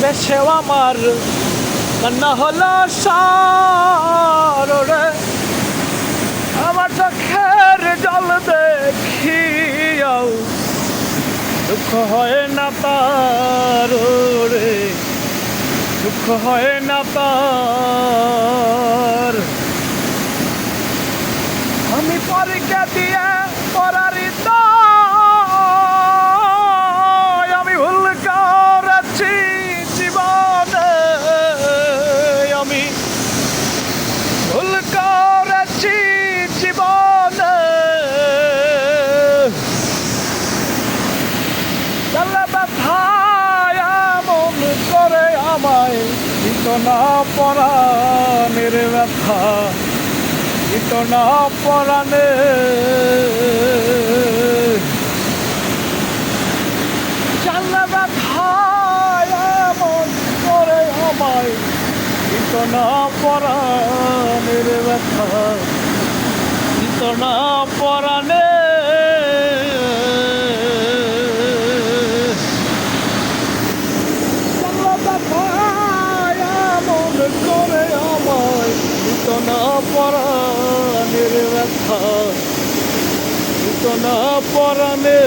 শেষেও আমার কান্না হলো সারে, আমার চোখের জল দেখিয়াও দুঃখ হয় না তার রে, দুঃখ হয় না তার। আমি পরীক্ষা দিয়ে পরারিত, আমি ভুল করেছি জীবনে, আমি ভুল করেছি জীবনে। তাহলে ব্যথায় এমন করে আমায় দিত না পরাণের ব্যথা, দিত না পরাণে। জানলে ব্যথায় এমন করে আমায় দিত না পরাণের ব্যথা, দিত না পরাণে। করে আমায় দিত না পরাণের ব্যথা, দিত না পরাণে।